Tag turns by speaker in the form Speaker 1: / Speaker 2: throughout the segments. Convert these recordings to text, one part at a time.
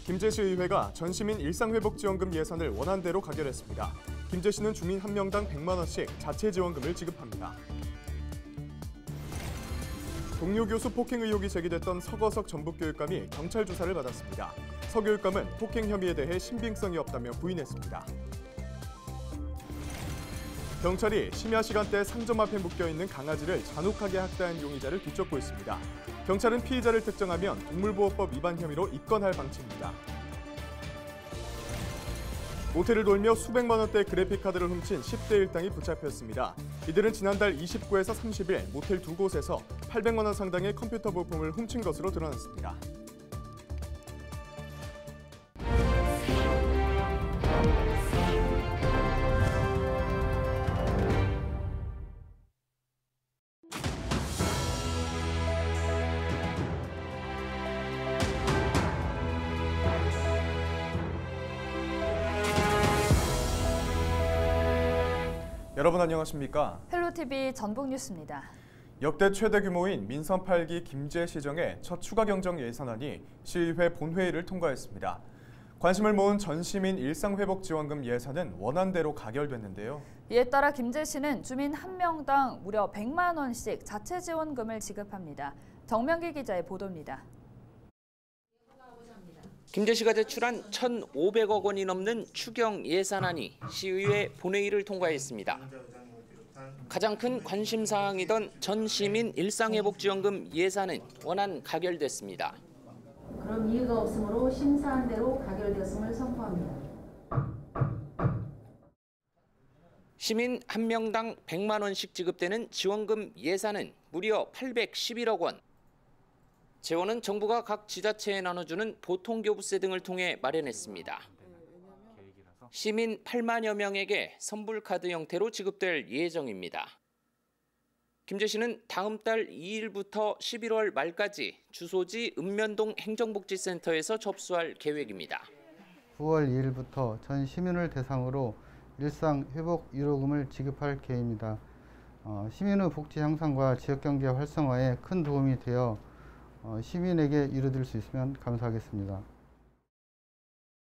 Speaker 1: 김제시 의회가 전시민 일상회복지원금 예산을 원안대로 가결했습니다. 김제시는 주민 1명당 100만 원씩 자체 지원금을 지급합니다. 동료 교수 폭행 의혹이 제기됐던 서거석 전북교육감이 경찰 조사를 받았습니다. 서 교육감은 폭행 혐의에 대해 신빙성이 없다며 부인했습니다. 경찰이 심야 시간대 상점 앞에 묶여있는 강아지를 잔혹하게 학대한 용의자를 뒤쫓고 있습니다. 경찰은 피의자를 특정하면 동물보호법 위반 혐의로 입건할 방침입니다. 모텔을 돌며 수백만 원대 그래픽카드를 훔친 10대 일당이 붙잡혔습니다. 이들은 지난달 29에서 30일 모텔 두 곳에서 800만 원 상당의 컴퓨터 부품을 훔친 것으로 드러났습니다. 여러분 안녕하십니까?
Speaker 2: 헬로티비 전북뉴스입니다.
Speaker 1: 역대 최대 규모인 민선 8기 김제시정의 첫 추가 경정 예산안이 시의회 본회의를 통과했습니다. 관심을 모은 전시민 일상회복지원금 예산은 원안대로 가결됐는데요.
Speaker 2: 이에 따라 김제시는 주민 1명당 무려 100만 원씩 자체 지원금을 지급합니다. 정명기 기자의 보도입니다.
Speaker 3: 김제시가 제출한 1,500억 원이 넘는 추경 예산안이 시의회 본회의를 통과했습니다. 가장 큰 관심 사항이던 전시민 일상회복지원금 예산은 원안 가결됐습니다.
Speaker 4: 그런 이유가 없으므로 심사한 대로 가결되었음을 선포합니다.
Speaker 3: 시민 1명당 100만 원씩 지급되는 지원금 예산은 무려 811억 원. 재원은 정부가 각 지자체에 나눠주는 보통교부세 등을 통해 마련했습니다. 시민 8만여 명에게 선불카드 형태로 지급될 예정입니다. 김제시는 다음 달 2일부터 11월 말까지 주소지 읍면동 행정복지센터에서 접수할 계획입니다.
Speaker 5: 9월 2일부터 전 시민을 대상으로 일상회복 위로금을 지급할 계획입니다. 시민의 복지 향상과 지역경제 활성화에 큰 도움이 되어 시민에게 이루어질 수 있으면 감사하겠습니다.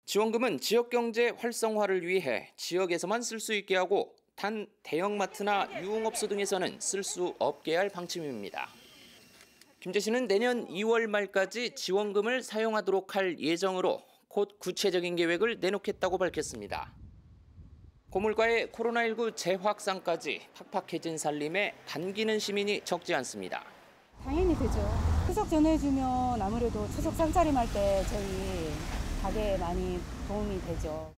Speaker 3: 지원금은 지역경제 활성화를 위해 지역에서만 쓸 수 있게 하고 단 대형마트나 유흥업소 등에서는 쓸 수 없게 할 방침입니다. 김제시는 내년 2월 말까지 지원금을 사용하도록 할 예정으로 곧 구체적인 계획을 내놓겠다고 밝혔습니다. 고물가의 코로나19 재확산까지 팍팍해진 살림에 반기는 시민이 적지 않습니다.
Speaker 6: 당연히 되죠. 추석 전해주면 아무래도 추석 상차림할 때 저희 가게에 많이 도움이 되죠.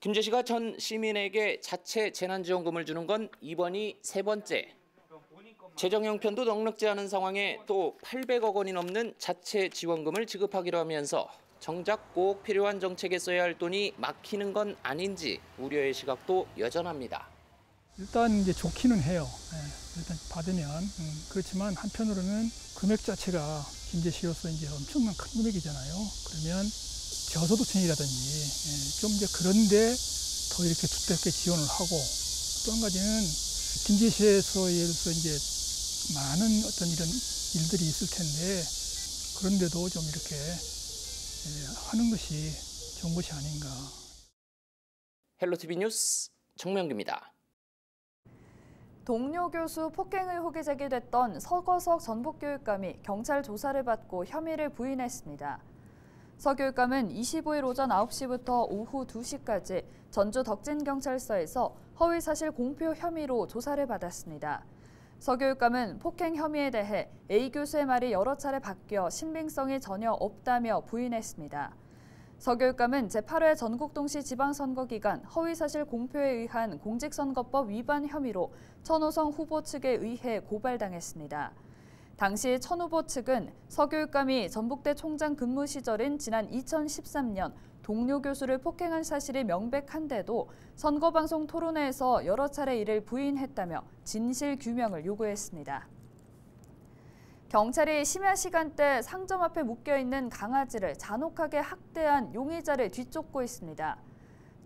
Speaker 3: 김제시가 전 시민에게 자체 재난지원금을 주는 건 이번이 세 번째. 재정 형편도 넉넉지 않은 상황에 또 800억 원이 넘는 자체 지원금을 지급하기로 하면서 정작 꼭 필요한 정책에 써야 할 돈이 막히는 건 아닌지 우려의 시각도 여전합니다.
Speaker 7: 일단 이제 좋기는 해요. 일단 받으면 그렇지만 한편으로는 금액 자체가 김제시로서 이제 엄청난 큰 금액이잖아요. 그러면 저소득층이라든지 좀 이제 그런데 더 이렇게 두텁게 지원을 하고 또 한 가지는 김제시에서 이제 많은 어떤 이런 일들이 있을 텐데 그런데도 좀 이렇게 하는 것이 좋은 것이 아닌가.
Speaker 3: 헬로티비 뉴스 정명기입니다.
Speaker 2: 동료 교수 폭행 의혹이 제기됐던 서거석 전북교육감이 경찰 조사를 받고 혐의를 부인했습니다. 서 교육감은 25일 오전 9시부터 오후 2시까지 전주 덕진경찰서에서 허위사실 공표 혐의로 조사를 받았습니다. 서 교육감은 폭행 혐의에 대해 A 교수의 말이 여러 차례 바뀌어 신빙성이 전혀 없다며 부인했습니다. 서 교육감은 제8회 전국동시 지방선거 기간 허위사실 공표에 의한 공직선거법 위반 혐의로 천호성 후보 측에 의해 고발당했습니다. 당시 천 후보 측은 서 교육감이 전북대 총장 근무 시절인 지난 2013년 동료 교수를 폭행한 사실이 명백한데도 선거방송 토론회에서 여러 차례 이를 부인했다며 진실 규명을 요구했습니다. 경찰이 심야 시간대 상점 앞에 묶여있는 강아지를 잔혹하게 학대한 용의자를 뒤쫓고 있습니다.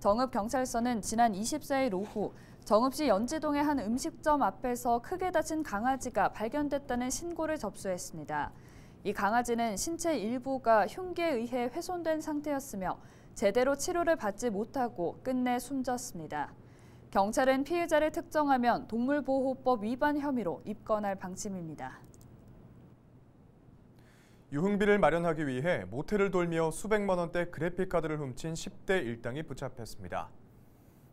Speaker 2: 정읍경찰서는 지난 24일 오후 정읍시 연지동의 한 음식점 앞에서 크게 다친 강아지가 발견됐다는 신고를 접수했습니다. 이 강아지는 신체 일부가 흉기에 의해 훼손된 상태였으며 제대로 치료를 받지 못하고 끝내 숨졌습니다. 경찰은 피해자를 특정하면 동물보호법 위반 혐의로 입건할 방침입니다.
Speaker 1: 유흥비를 마련하기 위해 모텔을 돌며 수백만 원대 그래픽카드를 훔친 10대 일당이 붙잡혔습니다.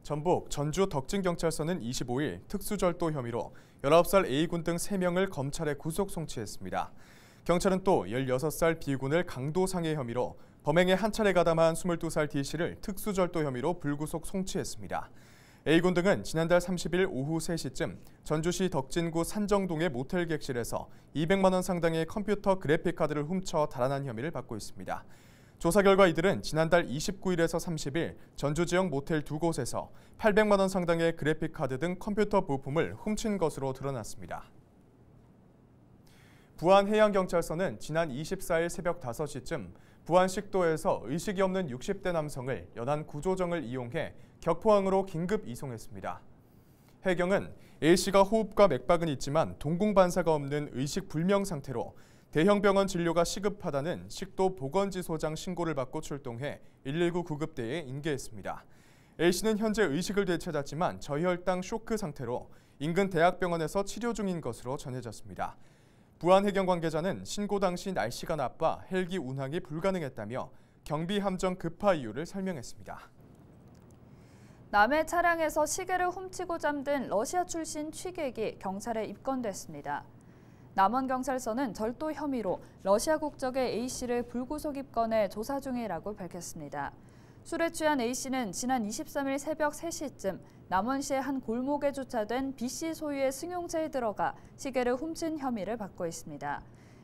Speaker 1: 전북 전주 덕진경찰서는 25일 특수절도 혐의로 19살 A군 등 3명을 검찰에 구속 송치했습니다. 경찰은 또 16살 B군을 강도상해 혐의로 범행에 한 차례 가담한 22살 D씨를 특수절도 혐의로 불구속 송치했습니다. A군 등은 지난달 30일 오후 3시쯤 전주시 덕진구 산정동의 모텔 객실에서 200만 원 상당의 컴퓨터 그래픽카드를 훔쳐 달아난 혐의를 받고 있습니다. 조사 결과 이들은 지난달 29일에서 30일 전주 지역 모텔 2곳에서 800만 원 상당의 그래픽카드 등 컴퓨터 부품을 훔친 것으로 드러났습니다. 부안해양경찰서는 지난 24일 새벽 5시쯤 부안식도에서 의식이 없는 60대 남성을 연안 구조정을 이용해 격포항으로 긴급 이송했습니다. 해경은 A씨가 호흡과 맥박은 있지만 동공반사가 없는 의식불명 상태로 대형 병원 진료가 시급하다는 식도 보건지소장 신고를 받고 출동해 119 구급대에 인계했습니다. A씨는 현재 의식을 되찾았지만 저혈당 쇼크 상태로 인근 대학병원에서 치료 중인 것으로 전해졌습니다. 부안해경 관계자는 신고 당시 날씨가 나빠 헬기 운항이 불가능했다며 경비 함정 급파 이유를 설명했습니다.
Speaker 2: 남의 차량에서 시계를 훔치고 잠든 러시아 출신 취객이 경찰에 입건됐습니다. 남원경찰서는 절도 혐의로 러시아 국적의 A씨를 불구속 입건해 조사 중이라고 밝혔습니다. 술에 취한 A씨는 지난 23일 새벽 3시쯤 남원시의 한 골목에 주차된 B씨 소유의 승용차에 들어가 시계를 훔친 혐의를 받고 있습니다.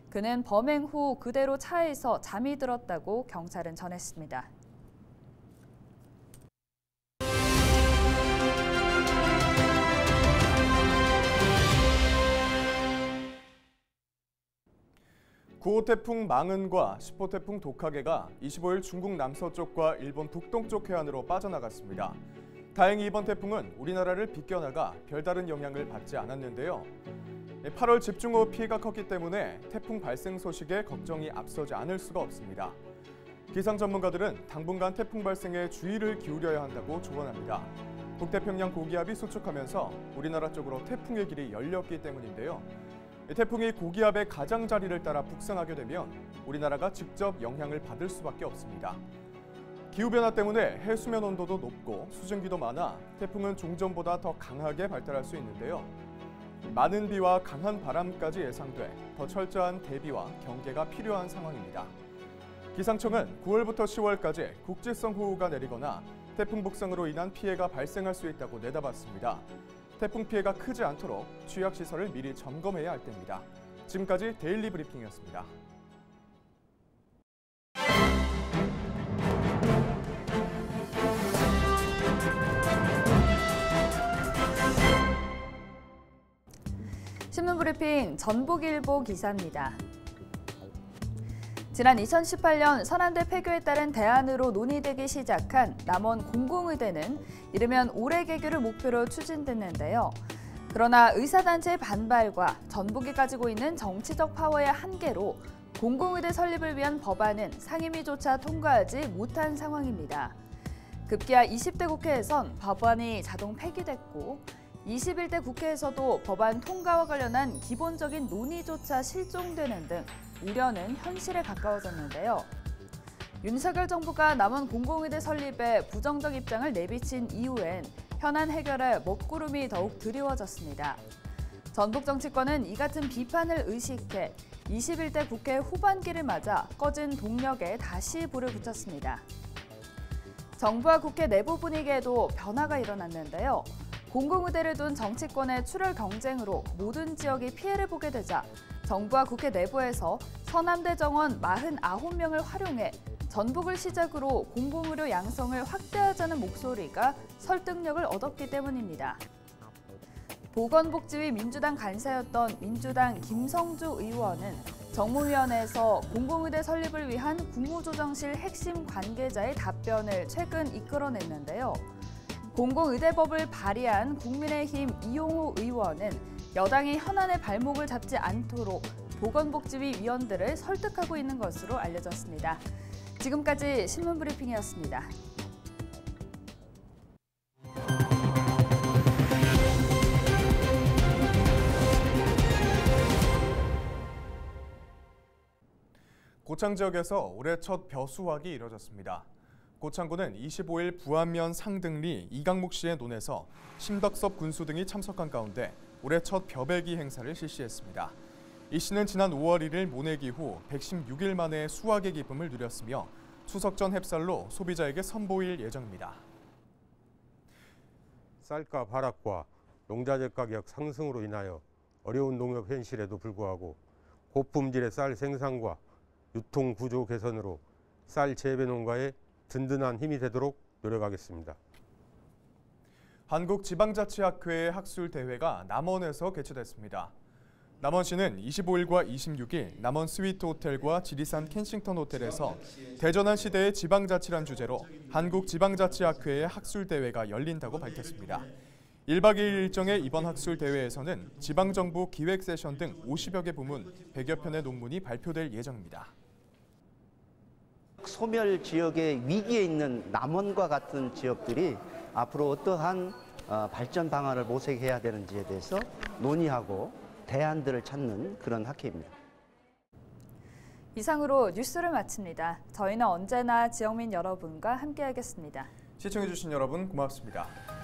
Speaker 2: 그는 범행 후 그대로 차에서 잠이 들었다고 경찰은 전했습니다.
Speaker 1: 구호 태풍 망은과 10호 태풍 독하게가 25일 중국 남서쪽과 일본 북동쪽 해안으로 빠져나갔습니다. 다행히 이번 태풍은 우리나라를 비껴나가 별다른 영향을 받지 않았는데요. 8월 집중호우 피해가 컸기 때문에 태풍 발생 소식에 걱정이 앞서지 않을 수가 없습니다. 기상 전문가들은 당분간 태풍 발생에 주의를 기울여야 한다고 조언합니다. 북태평양 고기압이 수축하면서 우리나라 쪽으로 태풍의 길이 열렸기 때문인데요. 태풍이 고기압의 가장자리를 따라 북상하게 되면 우리나라가 직접 영향을 받을 수밖에 없습니다. 기후변화 때문에 해수면 온도도 높고 수증기도 많아 태풍은 종전보다 더 강하게 발달할 수 있는데요. 많은 비와 강한 바람까지 예상돼 더 철저한 대비와 경계가 필요한 상황입니다. 기상청은 9월부터 10월까지 국지성 호우가 내리거나 태풍 북상으로 인한 피해가 발생할 수 있다고 내다봤습니다. 태풍 피해가 크지 않도록 취약시설을 미리 점검해야 할 때입니다. 지금까지 데일리 브리핑이었습니다.
Speaker 2: 신문브리핑 전북일보 기사입니다. 지난 2018년 서남대 폐교에 따른 대안으로 논의되기 시작한 남원 공공의대는 이르면 올해 개교를 목표로 추진됐는데요. 그러나 의사단체의 반발과 전북이 가지고 있는 정치적 파워의 한계로 공공의대 설립을 위한 법안은 상임위조차 통과하지 못한 상황입니다. 급기야 20대 국회에선 법안이 자동 폐기됐고 21대 국회에서도 법안 통과와 관련한 기본적인 논의조차 실종되는 등 우려는 현실에 가까워졌는데요. 윤석열 정부가 남원 공공의대 설립에 부정적 입장을 내비친 이후엔 현안 해결에 먹구름이 더욱 드리워졌습니다. 전북 정치권은 이 같은 비판을 의식해 21대 국회 후반기를 맞아 꺼진 동력에 다시 불을 붙였습니다. 정부와 국회 내부 분위기에도 변화가 일어났는데요. 공공의대를 둔 정치권의 출혈 경쟁으로 모든 지역이 피해를 보게 되자 정부와 국회 내부에서 서남대 정원 49명을 활용해 전북을 시작으로 공공의료 양성을 확대하자는 목소리가 설득력을 얻었기 때문입니다. 보건복지위 민주당 간사였던 민주당 김성주 의원은 정무위원회에서 공공의대 설립을 위한 국무조정실 핵심 관계자의 답변을 최근 이끌어냈는데요. 공공의대법을 발의한 국민의힘 이용호 의원은 여당이 현안의 발목을 잡지 않도록 보건복지위 위원들을 설득하고 있는 것으로 알려졌습니다. 지금까지 신문브리핑이었습니다.
Speaker 1: 고창 지역에서 올해 첫 벼수확이 이뤄졌습니다. 고창군은 25일 부안면 상등리 이강목 씨의 논에서 심덕섭 군수 등이 참석한 가운데 올해 첫 벼베기 행사를 실시했습니다. 이 씨는 지난 5월 1일 모내기 후 116일 만에 수확의 기쁨을 누렸으며 추석 전 햅쌀로 소비자에게 선보일 예정입니다.
Speaker 8: 쌀값 하락과 농자재 가격 상승으로 인하여 어려운 농업 현실에도 불구하고 고품질의 쌀 생산과 유통 구조 개선으로 쌀 재배 농가에 든든한 힘이 되도록 노력하겠습니다.
Speaker 1: 한국지방자치학회의 학술대회가 남원에서 개최됐습니다. 남원시는 25일과 26일 남원 스위트 호텔과 지리산 켄싱턴 호텔에서 대전환 시대의 지방자치란 주제로 한국지방자치학회의 학술대회가 열린다고 밝혔습니다. 1박 2일 일정의 이번 학술대회에서는 지방정부 기획 세션 등 50여 개 부문 100여 편의 논문이 발표될 예정입니다.
Speaker 9: 소멸 지역의 위기에 있는 남원과 같은 지역들이 앞으로 어떠한 발전 방안을 모색해야 되는지에 대해서 논의하고 대안들을 찾는 그런 학회입니다.
Speaker 2: 이상으로 뉴스를 마칩니다. 저희는 언제나 지역민 여러분과 함께하겠습니다.
Speaker 1: 시청해주신 여러분 고맙습니다.